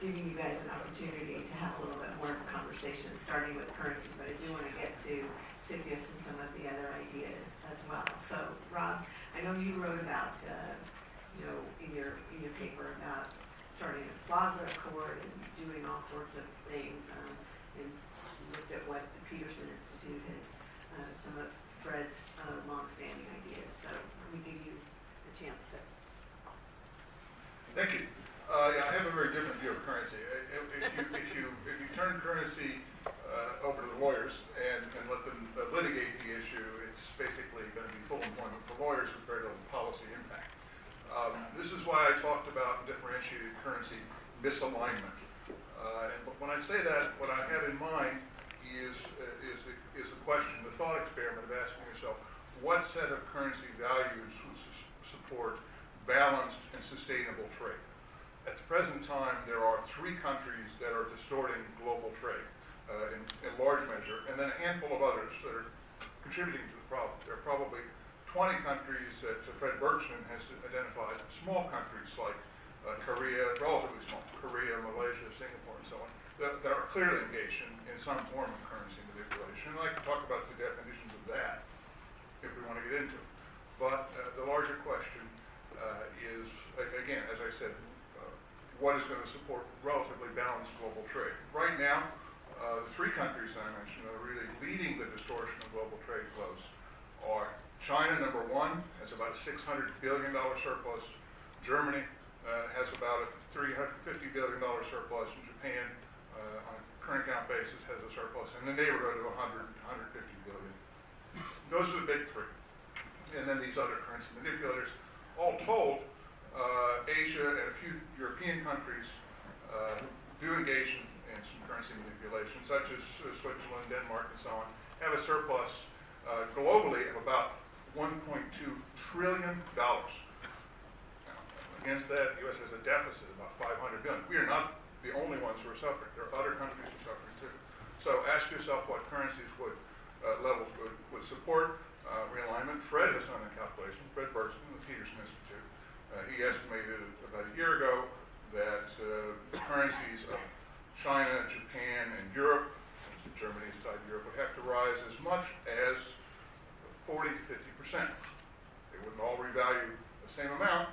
giving you guys an opportunity to have a little bit more of a conversation, starting with currency, but I do want to get to CFIUS and some of the other ideas as well. So, Rob, I know you wrote about, in your paper about starting a plaza accord and doing all sorts of things, and looked at what the Peterson Institute had, some of Fred's longstanding ideas. So let me give you a chance to. Thank you. Yeah, I have a very different view of currency. If you turn currency over to the lawyers and let them litigate the issue, it's basically going to be full employment for lawyers with very little policy impact. This is why I talked about differentiated currency misalignment. And when I say that, what I have in mind is the question, the thought experiment of asking yourself, what set of currency values would support balanced and sustainable trade? At the present time, there are 3 countries that are distorting global trade in large measure, and then a handful of others that are contributing to the problem. There are probably 20 countries that Fred Bergson has identified, small countries like Korea, relatively small, Korea, Malaysia, Singapore, and so on, that are clearly engaged in some form of currency manipulation. And I can talk about the definitions of that if we want to get into it. But the larger question is, again, as I said, what is going to support relatively balanced global trade? Right now, the 3 countries I mentioned that are really leading the distortion of global trade flows are China, number 1, has about a $600 billion surplus. Germany has about a $350 billion surplus. And Japan, on a current account basis, has a surplus in the neighborhood of 150 billion. Those are the big 3. And then these other currency manipulators. All told, Asia and a few European countries do engage in some currency manipulation, such as Switzerland, Denmark, and so on, have a surplus globally of about $1.2 trillion. Now, against that, the U.S. has a deficit of about $500 billion. We are not the only ones who are suffering. There are other countries who are suffering too. So ask yourself what currencies levels would support realignment. Fred has done a calculation, Fred Bergson, the Peterson Institute. He estimated about a year ago that the currencies of China, Japan, and Europe, since Germany is tied to Europe, would have to rise as much as 40 to 50%. They wouldn't all revalue the same amount,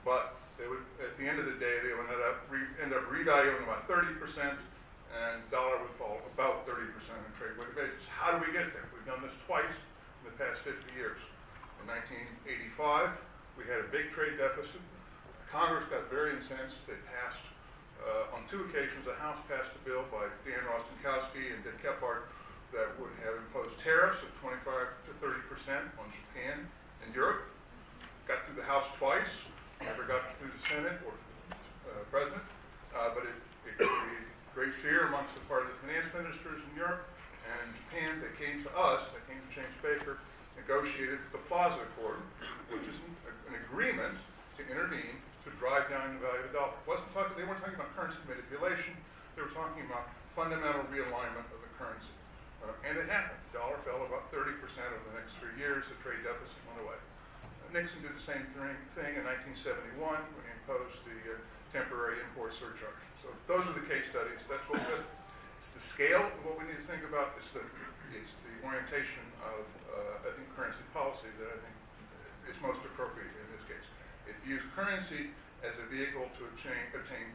but they would, at the end of the day, they would end up revaluing about 30%, and the dollar would fall about 30% on a trade-weighted basis. How do we get there? We've done this twice in the past 50 years. In 1985, we had a big trade deficit. Congress got very incensed. They passed, on 2 occasions, the House passed a bill by Dan Rostenkowski and Dick Kephart that would have imposed tariffs of 25 to 30% on Japan and Europe. Got through the House twice, never got through the Senate or President, but it created great fear amongst the part of the finance ministers in Europe and Japan. They came to us, they came to James Baker, negotiated the Plaza Accord, which is an agreement to intervene to drive down the value of the dollar. They weren't talking about currency manipulation, they were talking about fundamental realignment of the currency. And it happened. The dollar fell about 30% over the next 3 years, the trade deficit went away. Nixon did the same thing in 1971 when he imposed the temporary import surcharge. So those are the case studies. It's the scale of what we need to think about. It's the orientation of, I think, currency policy that I think is most appropriate in this case. It views currency as a vehicle to obtain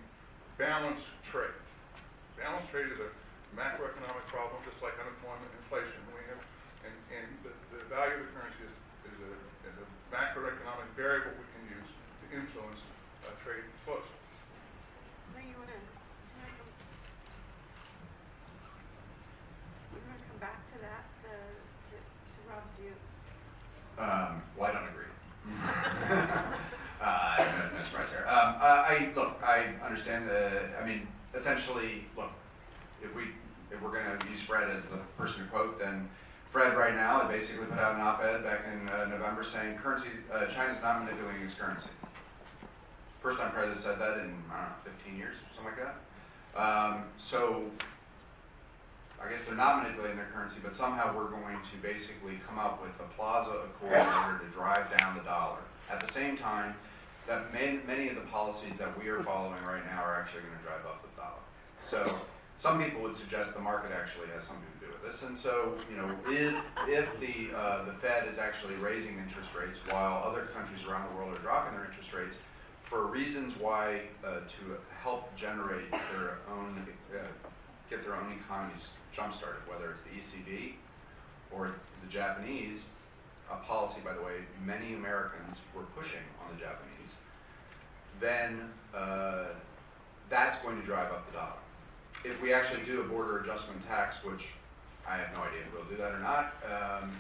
balanced trade. Balanced trade is a macroeconomic problem, just like unemployment and inflation. And the value of the currency is a macroeconomic variable we can use to influence trade flows. You want to come back to that, to Rob's view? Well, I don't agree. No surprise there. I understand essentially, look, if we're going to use Fred as the person to quote, then Fred right now had basically put out an op-ed back in November saying China's not manipulating its currency. First time Fred has said that in, 15 years, something like that. So I guess they're not manipulating their currency, but somehow we're going to basically come up with the Plaza Accord in order to drive down the dollar. At the same time, that many of the policies that we are following right now are actually going to drive up the dollar. So some people would suggest the market actually has something to do with this. And so, you know, if the Fed is actually raising interest rates while other countries around the world are dropping their interest rates for reasons why to help generate their own, get their own economies jump-started, whether it's the ECB or the Japanese, a policy, by the way, many Americans were pushing on the Japanese, then that's going to drive up the dollar. If we actually do a border adjustment tax, which I have no idea if we'll do that or not,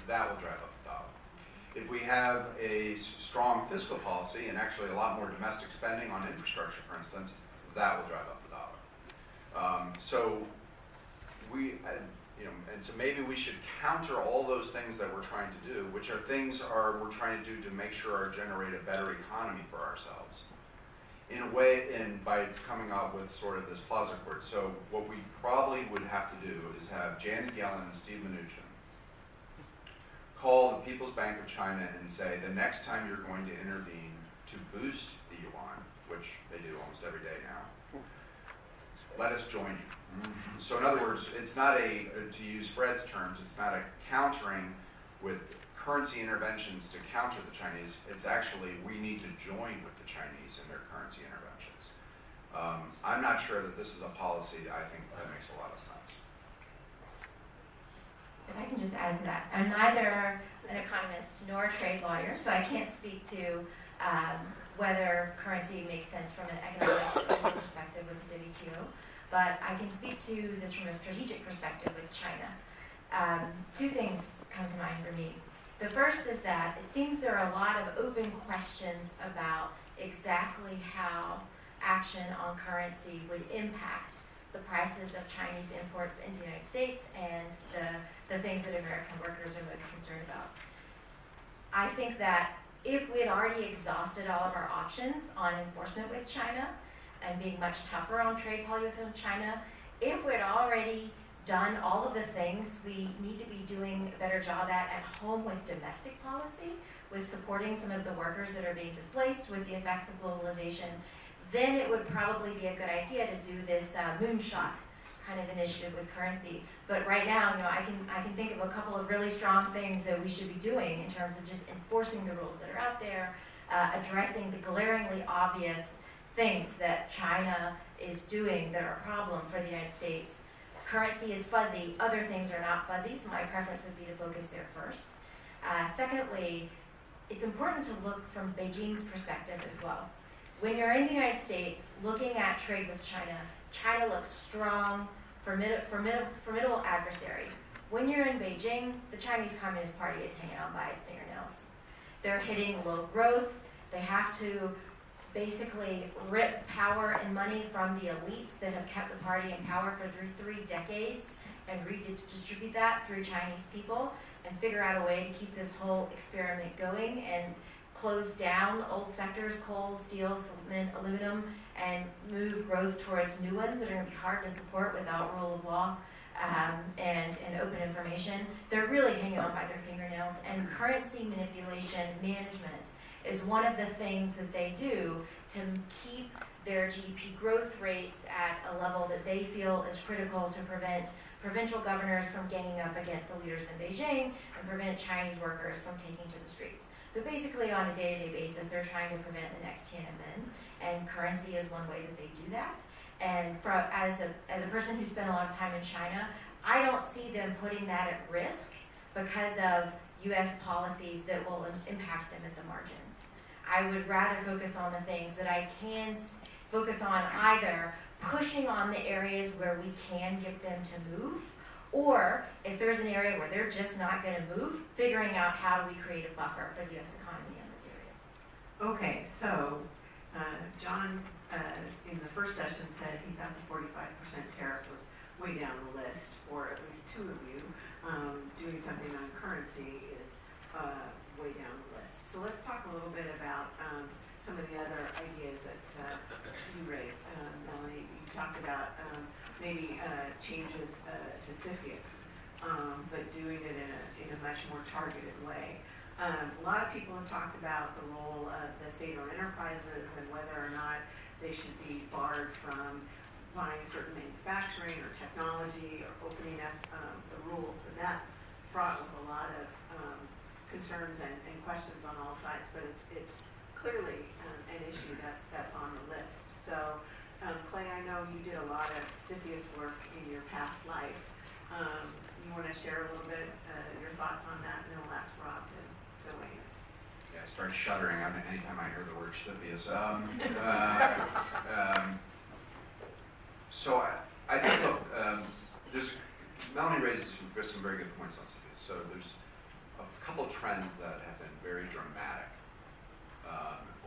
that will drive up the dollar. If we have a strong fiscal policy and actually a lot more domestic spending on infrastructure, for instance, that will drive up the dollar. So we, you know, and so maybe we should counter all those things that we're trying to do, which are things we're trying to do to make sure or generate a better economy for ourselves. In a way, and by coming up with sort of this plaza court. So what we probably would have to do is have Janet Yellen and Steve Mnuchin call the People's Bank of China and say, the next time you're going to intervene to boost the yuan, which they do almost every day now, let us join you. So in other words, it's not to use Fred's terms, it's not a countering with currency interventions to counter the Chinese. It's actually, we need to join with the Chinese in their currency interventions. I'm not sure that this is a policy I think that makes a lot of sense. If I can just add to that, I'm neither an economist nor a trade lawyer, so I can't speak to whether currency makes sense from an economic perspective with the WTO, but I can speak to this from a strategic perspective with China. Two things come to mind for me. The first is that it seems there are a lot of open questions about exactly how action on currency would impact the prices of Chinese imports into the United States and the things that American workers are most concerned about. I think that if we had already exhausted all of our options on enforcement with China and being much tougher on trade policy with China, if we had already done all of the things we need to be doing a better job at home with domestic policy, with supporting some of the workers that are being displaced with the effects of globalization, then it would probably be a good idea to do this moonshot kind of initiative with currency. But right now, you know, I can think of a couple of really strong things that we should be doing in terms of just enforcing the rules that are out there, addressing the glaringly obvious things that China is doing that are a problem for the United States. Currency is fuzzy, other things are not fuzzy, so my preference would be to focus there first. Secondly, it's important to look from Beijing's perspective as well. When you're in the United States looking at trade with China, China looks strong, formidable adversary. When you're in Beijing, the Chinese Communist Party is hanging on by its fingernails. They're hitting low growth. They have to basically rip power and money from the elites that have kept the party in power for three decades and redistribute that through Chinese people and figure out a way to keep this whole experiment going and close down old sectors, coal, steel, cement, aluminum, and move growth towards new ones that are going to be hard to support without rule of law and open information. They're really hanging on by their fingernails, and currency manipulation management is one of the things that they do to keep their GDP growth rates at a level that they feel is critical to prevent provincial governors from ganging up against the leaders in Beijing and prevent Chinese workers from taking to the streets. So basically on a day-to-day basis, they're trying to prevent the next Tiananmen, and currency is one way that they do that. And as a person who spent a lot of time in China, I don't see them putting that at risk because of US policies that will impact them at the margins. I would rather focus on the things that I can focus on, either pushing on the areas where we can get them to move, or if there's an area where they're just not going to move, figuring out how do we create a buffer for the U.S. economy in those areas. Okay, so John in the first session said he thought the 45% tariff was way down the list for at least two of you. Doing something on currency is way down the list. So let's talk a little bit about some of the other ideas that you raised. Melanie, you talked about maybe changes to CFIUS, but doing it in a much more targeted way. A lot of people have talked about the role of the state-owned enterprises and whether or not they should be barred from buying certain manufacturing or technology or opening up the rules. And that's fraught with a lot of concerns and questions on all sides, but it's clearly an issue that's on the list. So, Clay, I know you did a lot of CFIUS work in your past life. You want to share a little bit your thoughts on that, and then we'll ask Rob to weigh in. Yeah, I start shuddering anytime I hear the word CFIUS. So I think, look, Melanie raises some very good points on CFIUS. So there's a couple trends that have been very dramatic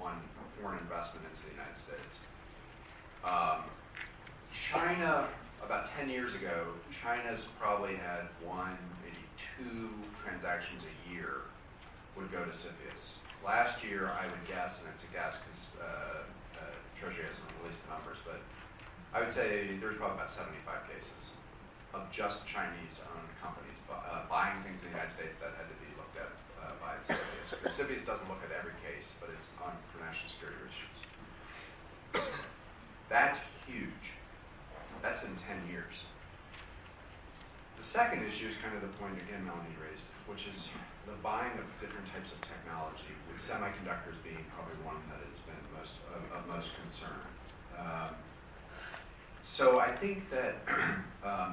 on foreign investment into the United States. China, about 10 years ago, China's probably had one, maybe two transactions a year would go to CFIUS. Last year, I would guess, and it's a guess because Treasury hasn't released the numbers, but I would say there's probably about 75 cases of just Chinese-owned companies buying things in the United States that had to be looked at by CFIUS. Because CFIUS doesn't look at every case, but it's on for national security issues. That's huge. That's in 10 years. The second issue is kind of the point, again, Melanie raised, which is the buying of different types of technology, with semiconductors being probably one that has been of most concern. So I think that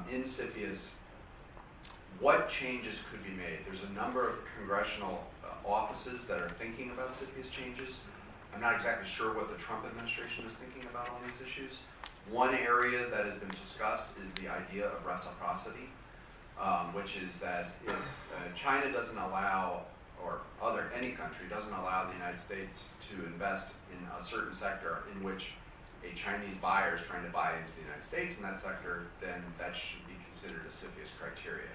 in CFIUS, what changes could be made? There's a number of congressional offices that are thinking about CFIUS changes. I'm not exactly sure what the Trump administration is thinking about on these issues. One area that has been discussed is the idea of reciprocity, which is that if China doesn't allow, or any country doesn't allow the United States to invest in a certain sector in which a Chinese buyer is trying to buy into the United States in that sector, then that should be considered a CFIUS criteria.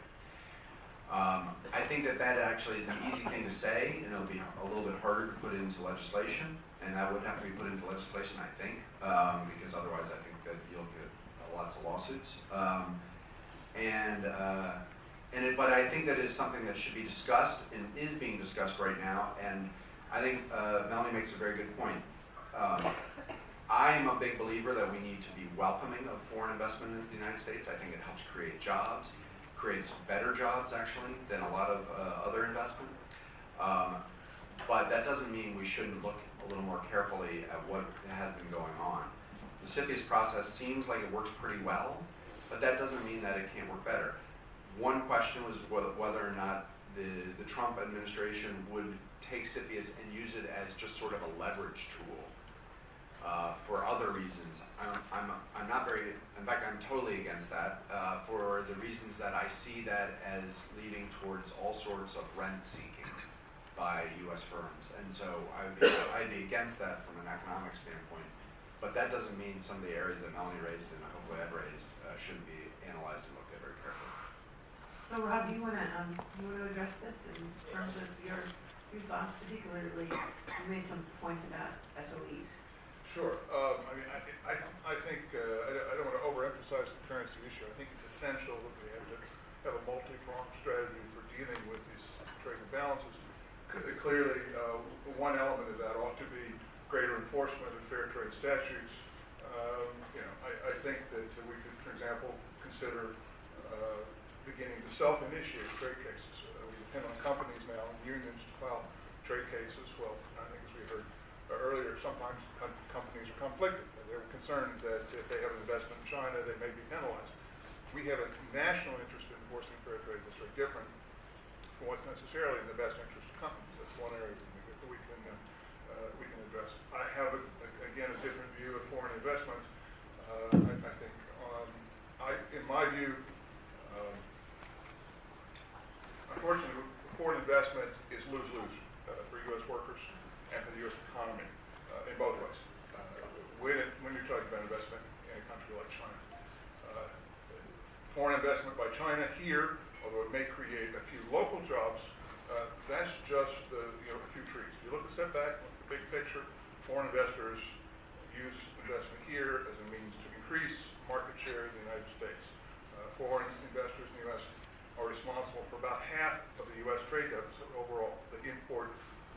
I think that actually is an easy thing to say, and it'll be a little bit harder to put into legislation, and that would have to be put into legislation, I think, because otherwise I think that you'll get lots of lawsuits. But I think that it is something that should be discussed and is being discussed right now, and I think Melanie makes a very good point. I am a big believer that we need to be welcoming of foreign investment into the United States. I think it helps create jobs, creates better jobs actually than a lot of other investment. But that doesn't mean we shouldn't look a little more carefully at what has been going on. The CFIUS process seems like it works pretty well, but that doesn't mean that it can't work better. One question was whether or not the Trump administration would take CFIUS and use it as just sort of a leverage tool for other reasons. I'm not very, in fact, I'm totally against that for the reasons that I see that as leading towards all sorts of rent seeking by U.S. firms. And so I'd be against that from an economic standpoint. But that doesn't mean some of the areas that Melanie raised and hopefully I've raised shouldn't be analyzed and looked at very carefully. So Rob, do you want to address this in terms of your thoughts, particularly you made some points about SOEs. Sure. I think I don't want to overemphasize the currency issue. I think it's essential that we have to have a multi-pronged strategy for dealing with these trade imbalances. Clearly, one element of that ought to be greater enforcement of fair trade statutes. I think that we could, for example, consider beginning to self-initiate trade cases. We depend on companies now and unions to file trade cases. Well, I think as we heard earlier, sometimes companies are conflicted. They're concerned that if they have an investment in China, they may be penalized. We have a national interest in enforcing fair trade that's very different from what's necessarily in the best interest of companies. That's one area that we can address. I have, again, a different view of foreign investment. I think, in my view, unfortunately, foreign investment is lose-lose for U.S. workers and for the U.S. economy in both ways. When you're talking about investment in a country like China, foreign investment by China here, although it may create a few local jobs, that's just a few trees. If you look a step back, look at the big picture, foreign investors use investment here as a means to increase market share in the United States. Foreign investors in the U.S. are responsible for about half of the U.S. trade deficit overall. They import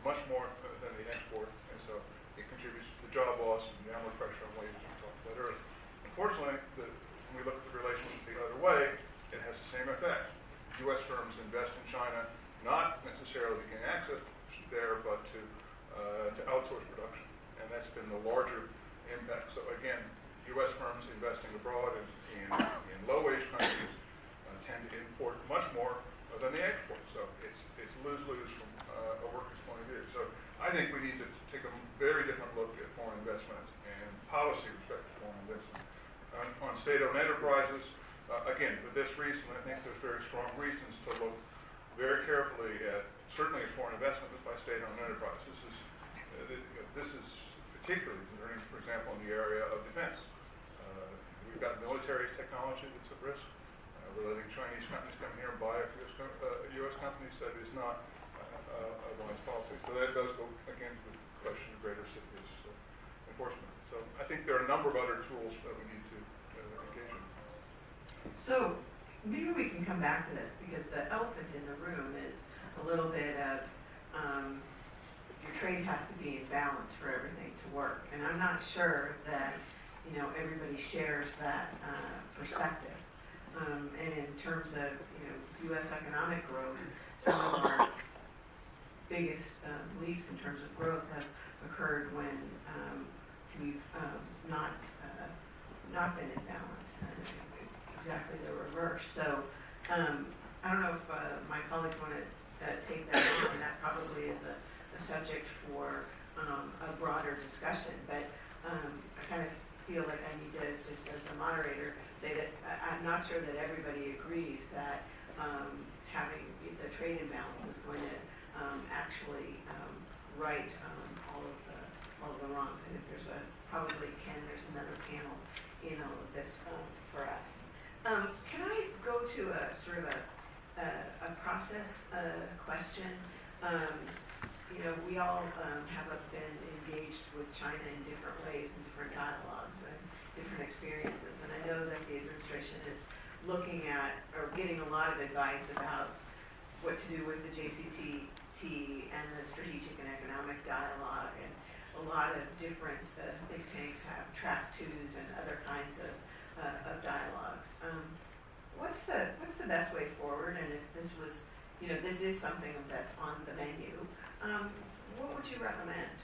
much more than the export, and so it contributes to the job loss and downward pressure on wages we talked about earlier. Unfortunately, when we look at the relationship the other way, it has the same effect. U.S. firms invest in China, not necessarily to gain access there, but to outsource production, and that's been the larger impact. So again, U.S. firms investing abroad in low-wage countries tend to import much more than they export. So it's lose-lose from a worker's point of view. So I think we need to take a very different look at foreign investment and policy respect to foreign investment. On state-owned enterprises, again, for this reason, I think there's very strong reasons to look very carefully at certainly at foreign investment by state-owned enterprises. This is particularly concerning, for example, in the area of defense. We've got military technology that's at risk. We're letting Chinese companies come here and buy U.S. companies. That is not a wise policy. So that does go, again, to the question of greater CFIUS enforcement. So I think there are a number of other tools that we need to engage in. So maybe we can come back to this, because the elephant in the room is a little bit of your trade has to be in balance for everything to work. And I'm not sure that, everybody shares that perspective. And in terms of, U.S. economic growth, some of our biggest leaps in terms of growth have occurred when we've not been in balance, exactly the reverse. So I don't know if my colleagues want to take that on, and that probably is a subject for a broader discussion, but I kind of feel like I need to, just as a moderator, say that I'm not sure that everybody agrees that having the trade imbalance is going to actually right all of the wrongs. I think there's there's another panel in all of this for us. Can I go to a sort of a process question? We all have been engaged with China in different ways, in different dialogues and different experiences. And I know that the administration is looking at or getting a lot of advice about what to do with the JCTT and the strategic and economic dialogue. And a lot of different think tanks have track twos and other kinds of dialogues. What's the best way forward? And if this was, this is something that's on the menu, what would you recommend?